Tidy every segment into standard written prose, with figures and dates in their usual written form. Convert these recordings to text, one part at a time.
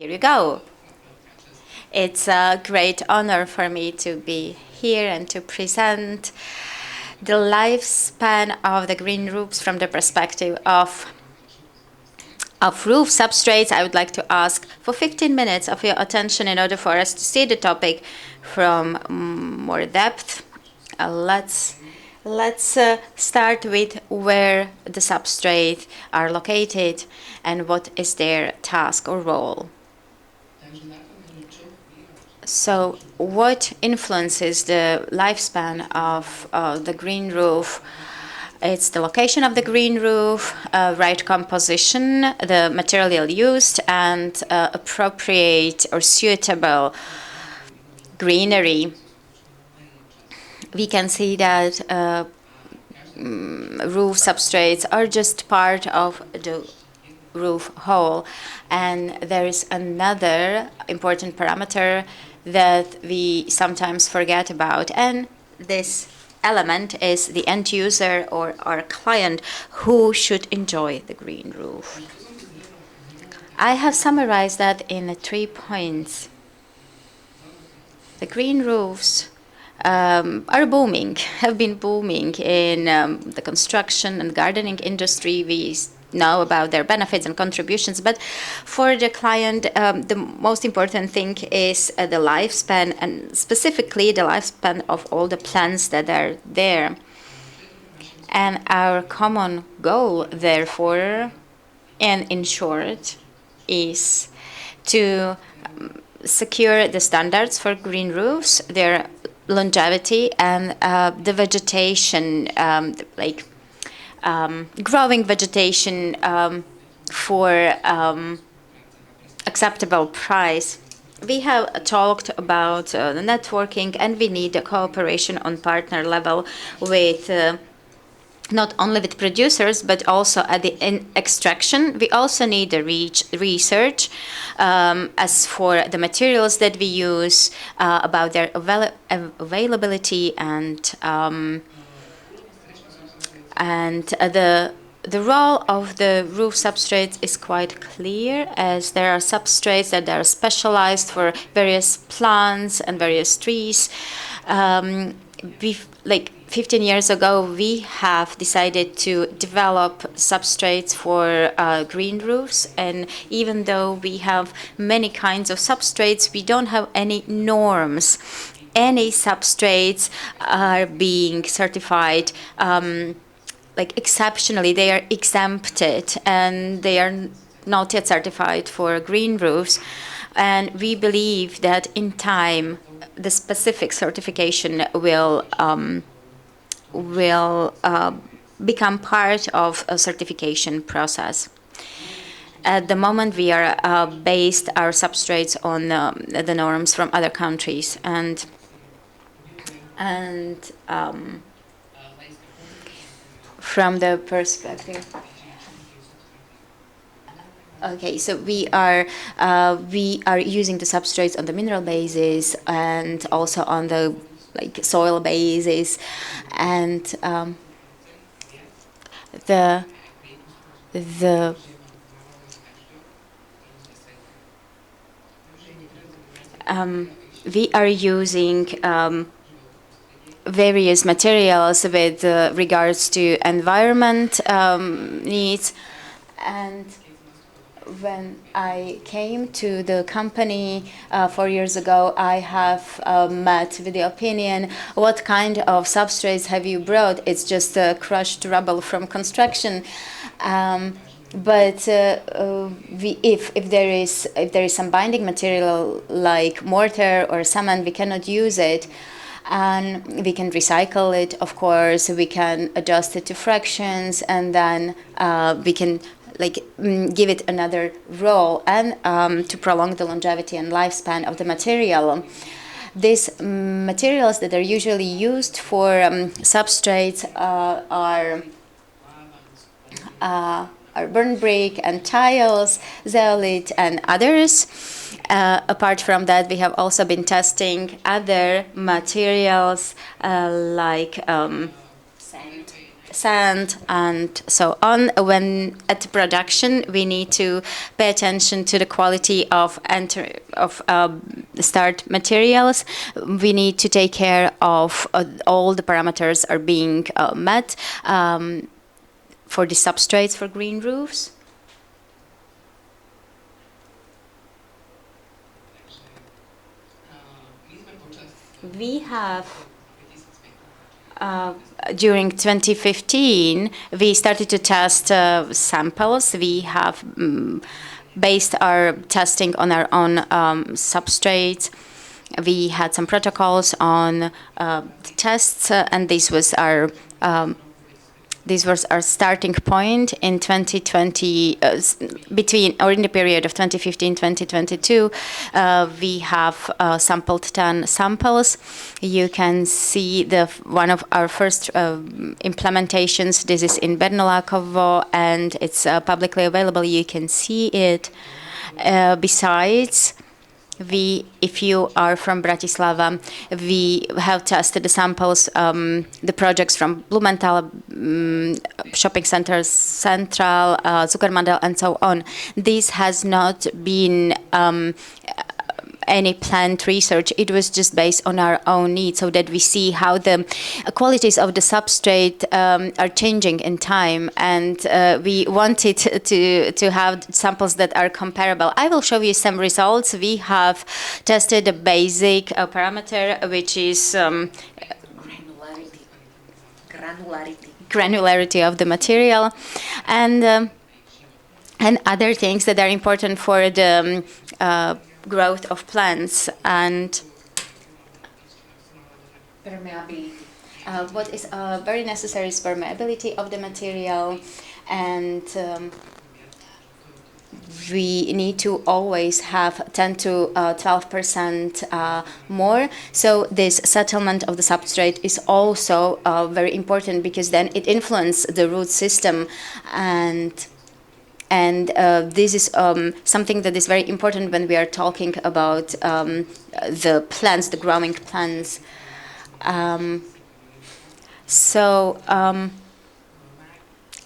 Here you go. It's a great honor for me to be here and to present the lifespan of the green roofs from the perspective of roof substrates. I would like to ask for 15 minutes of your attention in order for us to see the topic from more depth. Let's start with where the substrates are located and what is their task or role. So what influences the lifespan of the green roof? It's the location of the green roof, right composition, the material used, and appropriate or suitable greenery. We can see that roof substrates are just part of the roof whole, and there is another important parameter that we sometimes forget about, and this element is the end user or our client who should enjoy the green roof. I have summarized that in 3 points. The green roofs are booming, have been booming in the construction and gardening industry. We know about their benefits and contributions, but for the client, the most important thing is the lifespan, and specifically the lifespan of all the plants that are there. And our common goal, therefore, and in short, is to secure the standards for green roofs, their longevity, and the vegetation, growing vegetation for acceptable price. We have talked about the networking, and we need a cooperation on partner level with not only with producers, but also at the extraction. We also need the research as for the materials that we use, about their availability, and the role of the roof substrates is quite clear, as there are substrates that are specialized for various plants and various trees. 15 years ago, we have decided to develop substrates for green roofs, and even though we have many kinds of substrates, we don't have any norms. Any substrates are being certified exceptionally. They are exempted, and they are not yet certified for green roofs. And we believe that in time, the specific certification will become part of a certification process. At the moment, we are based our substrates on the norms from other countries, and from the perspective. Okay, so we are using the substrates on the mineral basis and also on the soil basis, and we are using various materials with regards to environment needs. And when I came to the company 4 years ago, I have met with the opinion, what kind of substrates have you brought? It's just crushed rubble from construction. But if there is some binding material like mortar or cement, we cannot use it. And we can recycle it, of course. We can adjust it to fractions, and then we can give it another role, and to prolong the longevity and lifespan of the material. These materials that are usually used for substrates are burn brick and tiles, zeolite, and others. Apart from that, we have also been testing other materials like sand, and so on. When at production, we need to pay attention to the quality of start materials. We need to take care of all the parameters are being met for the substrates for green roofs. We have, during 2015, we started to test samples. We have based our testing on our own substrates. We had some protocols on tests, and this was our starting point in 2020, in the period of 2015-2022. We have sampled 10 samples. You can see one of our first implementations. This is in Bernolakovo, and it's publicly available. You can see it. Besides, if you are from Bratislava, we have tested the samples, the projects from Blumenthal, shopping centers, Central, Zuckermandel, and so on. This has not been any planned research. It was just based on our own needs, so that we see how the qualities of the substrate are changing in time, and we wanted to have samples that are comparable. I will show you some results. We have tested a basic parameter, which is granularity of the material, and other things that are important for the growth of plants. And permeability. What is very necessary is permeability of the material, and we need to always have 10 to 12% more. So this settlement of the substrate is also very important, because then it influences the root system, and this is something that is very important when we are talking about the plants, the growing plants.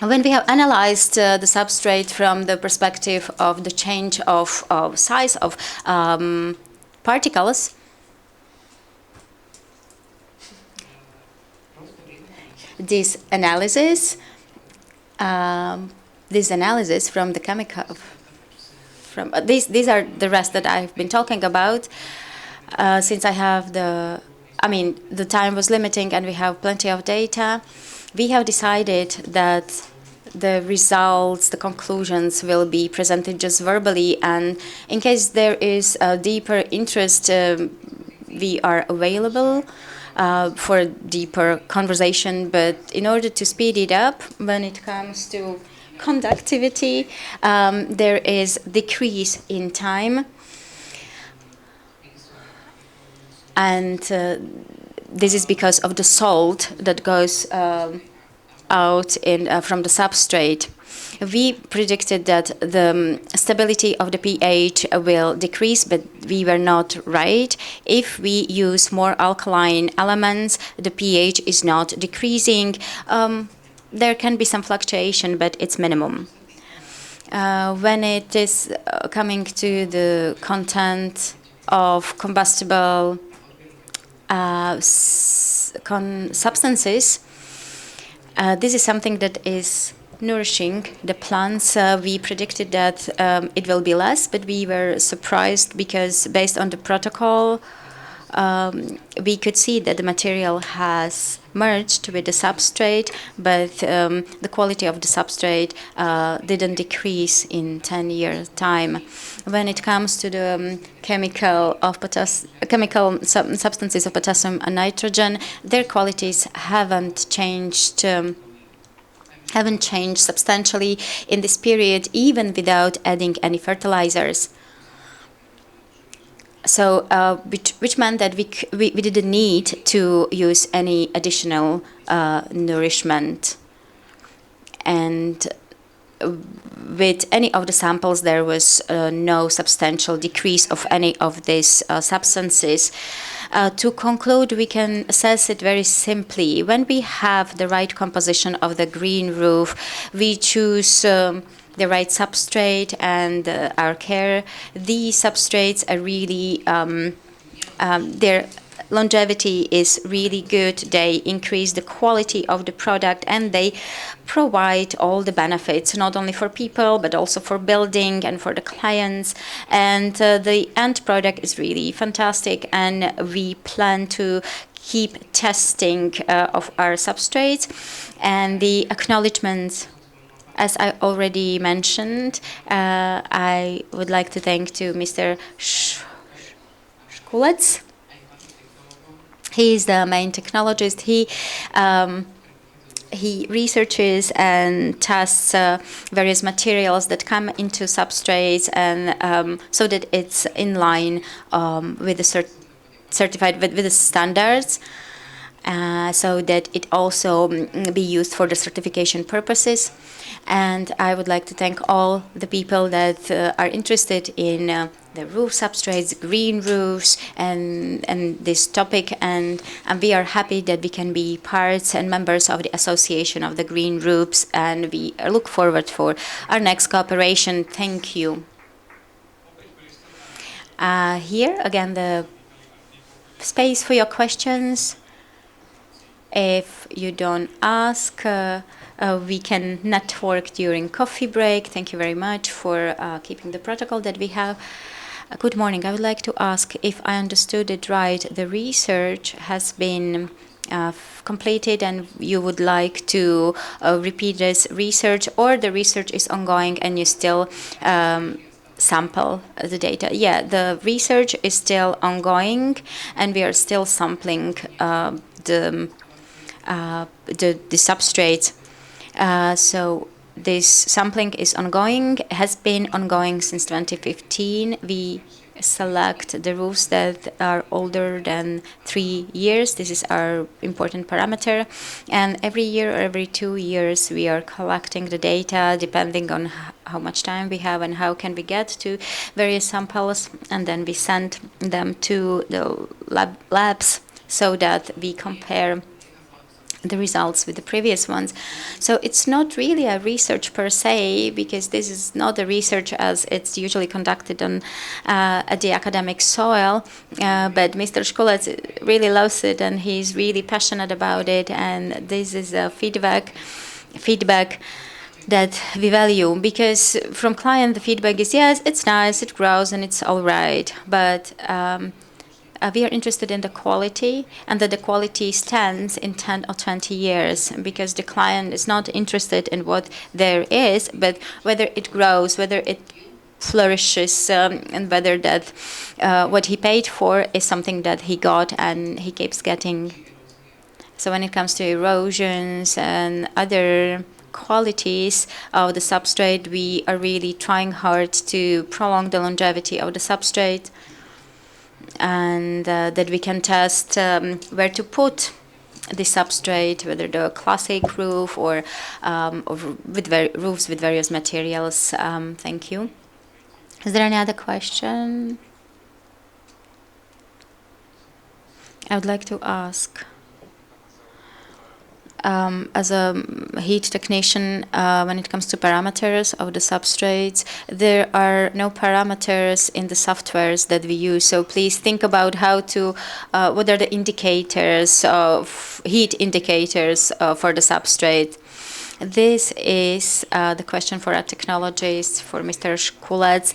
When we have analyzed the substrate from the perspective of the change of size of particles, this analysis from the chemical, these are the rest that I've been talking about. Since the time was limiting and we have plenty of data, we have decided that the results, the conclusions will be presented just verbally, and in case there is a deeper interest, we are available for a deeper conversation. But in order to speed it up, when it comes to conductivity, there is decrease in time, and this is because of the salt that goes out from the substrate. We predicted that the stability of the pH will decrease, but we were not right. If we use more alkaline elements, the pH is not decreasing. There can be some fluctuation, but it's minimum. When it is coming to the content of combustible substances, this is something that is nourishing the plants. We predicted that it will be less, but we were surprised, because based on the protocol, we could see that the material has merged with the substrate, but the quality of the substrate didn't decrease in 10 years' time. When it comes to the chemical substances of potassium and nitrogen, their qualities haven't changed substantially in this period, even without adding any fertilizers. So, which meant that we didn't need to use any additional nourishment. And with any of the samples, there was no substantial decrease of any of these substances. To conclude, we can assess it very simply. When we have the right composition of the green roof, we choose the right substrate and our care. These substrates are really, their longevity is really good. They increase the quality of the product and they provide all the benefits, not only for people, but also for building and for the clients. And the end product is really fantastic. And we plan to keep testing of our substrates. And the acknowledgements, as I already mentioned, I would like to thank to Mr. Shkulec. He is the main technologist. He researches and tests various materials that come into substrates, and so that it's in line with the certified with the standards. So that it also be used for the certification purposes. And I would like to thank all the people that are interested in the roof substrates, green roofs, and this topic. And we are happy that we can be parts and members of the Association of the Green Roofs. And we look forward for our next cooperation. Thank you. Here again, the space for your questions. If you don't ask, we can network during coffee break. Thank you very much for keeping the protocol that we have. Good morning. I would like to ask if I understood it right. The research has been completed and you would like to repeat this research, or the research is ongoing and you still sample the data? Yeah, the research is still ongoing and we are still sampling the substrates. So this sampling is ongoing, has been ongoing since 2015. We select the roofs that are older than 3 years. This is our important parameter. And every year or every 2 years, we are collecting the data depending on how much time we have and how can we get to various samples. And then we send them to the labs so that we compare the results with the previous ones. So it's not really a research per se, because this is not a research as it's usually conducted on at the academic soil. But Mr. Shkulec really loves it and he's really passionate about it. And this is a feedback that we value, because from client the feedback is, yes, it's nice, it grows and it's all right, but we are interested in the quality and that the quality stands in 10 or 20 years, because the client is not interested in what there is, but whether it grows, whether it flourishes, and whether that what he paid for is something that he got and he keeps getting. So when it comes to erosions and other qualities of the substrate, we are really trying hard to prolong the longevity of the substrate, and that we can test where to put the substrate, whether the classic roof or with roofs with various materials. Thank you. Is there any other question? I would like to ask, as a heat technician, when it comes to parameters of the substrates, there are no parameters in the softwares that we use. So please think about how to, what are the indicators of heat indicators for the substrate. This is the question for our technologists, for Mr. Shkulec.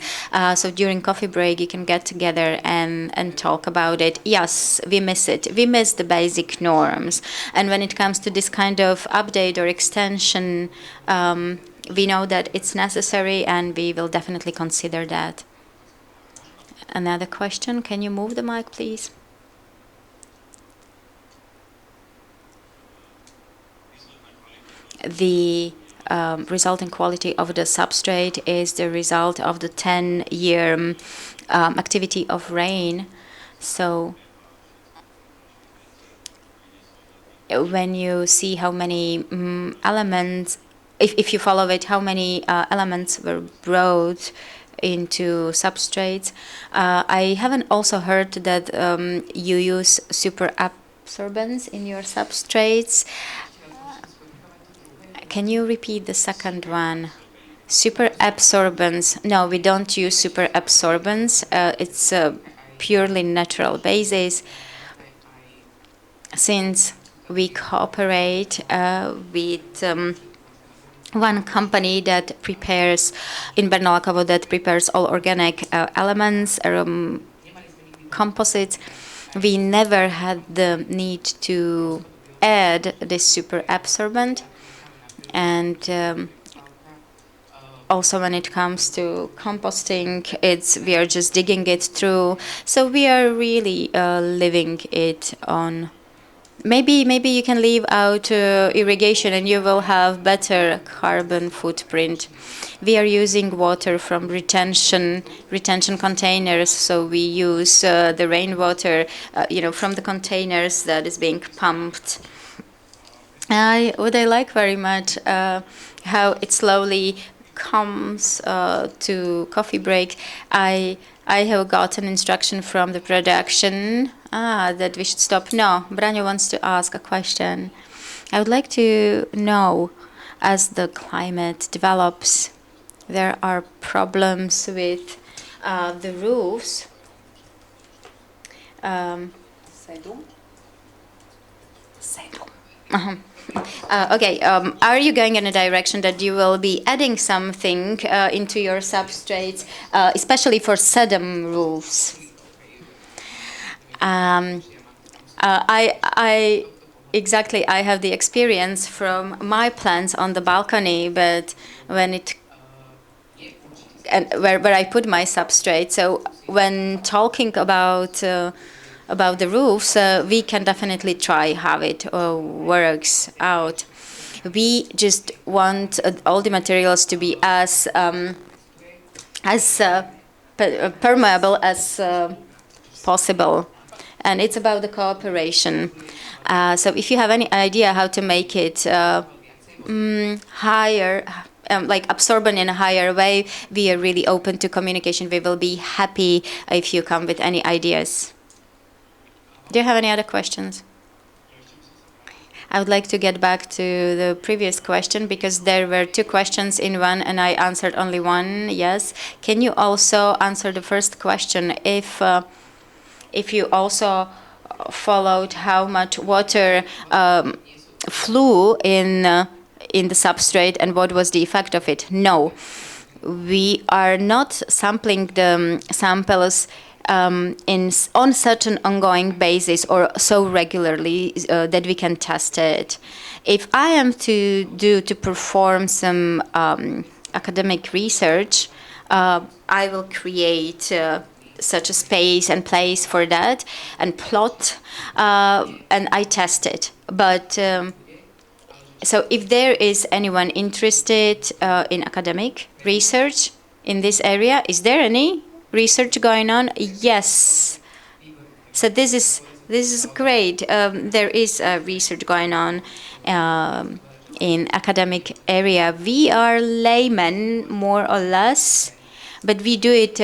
So during coffee break, you can get together and talk about it. Yes, we miss it. We miss the basic norms. And when it comes to this kind of update or extension, we know that it's necessary and we will definitely consider that. Another question. Can you move the mic, please? The resulting quality of the substrate is the result of the 10-year activity of rain. So when you see how many elements if you follow it, how many elements were brought into substrates. I haven't also heard that you use super absorbents in your substrates. Can you repeat the second one? Super absorbents. No, we don't use super absorbents. It's a purely natural basis. Since we cooperate with one company that prepares in Bernalakovo, that prepares all organic elements, composites, we never had the need to add this super absorbent. And also when it comes to composting, we are just digging it through. So we are really living it on. Maybe you can leave out irrigation and you will have better carbon footprint. We are using water from retention containers, so we use the rainwater, from the containers that is being pumped. What I like very much how it slowly comes to coffee break. I have gotten instruction from the production that we should stop. No, Branyo wants to ask a question. I would like to know, as the climate develops, there are problems with the roofs. Okay, are you going in a direction that you will be adding something into your substrates, especially for sedum roofs? I exactly, I have the experience from my plants on the balcony, but when where I put my substrate. So when talking about the roofs, we can definitely try how it works out. We just want all the materials to be as permeable as possible, and it's about the cooperation. So if you have any idea how to make it higher, like absorbent in a higher way, we are really open to communication. We will be happy if you come with any ideas. Do you have any other questions? I would like to get back to the previous question because there were two questions in one and I answered only one. Yes. Can you also answer the first question? If you also followed how much water flew in the substrate and what was the effect of it? No. We are not sampling the samples on such an ongoing basis or so regularly that we can test it. If I am to perform some academic research, I will create such a space and place for that and plot, and I test it. But so if there is anyone interested in academic research in this area, is there any research going on? Yes. So this is great. There is research going on in academic area. We are laymen, more or less, but we do it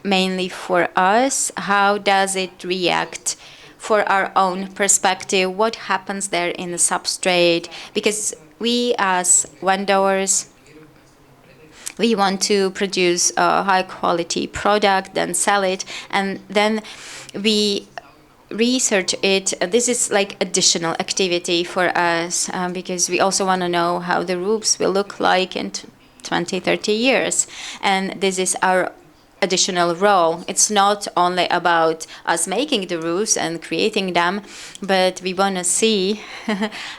mainly for us. How does it react for our own perspective? What happens there in the substrate? Because we as vendors, we want to produce a high quality product, then sell it, and then we research it. This is like additional activity for us because we also want to know how the roofs will look like in 20, 30 years. And this is our additional role. It's not only about us making the roofs and creating them, but we want to see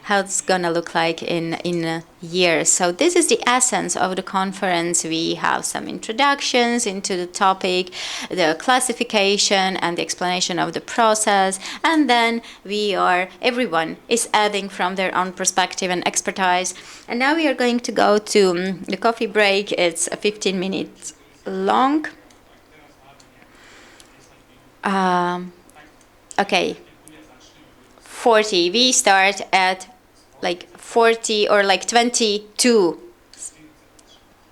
how it's going to look like in a year. So this is the essence of the conference. We have some introductions into the topic, the classification and the explanation of the process, and then everyone is adding from their own perspective and expertise. And now we are going to go to the coffee break. It's 15 minutes long. Okay, 40. We start at like 40 or like 20 to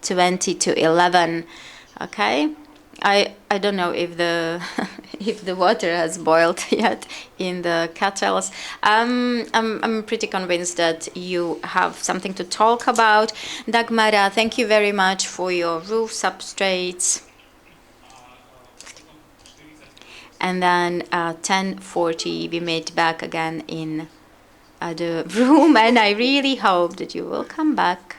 11. Okay, I don't know if the if the water has boiled yet in the kettles. I'm pretty convinced that you have something to talk about. Dagmara, thank you very much for your roof substrates. And then 10:40 we meet back again in the room, and I really hope that you will come back.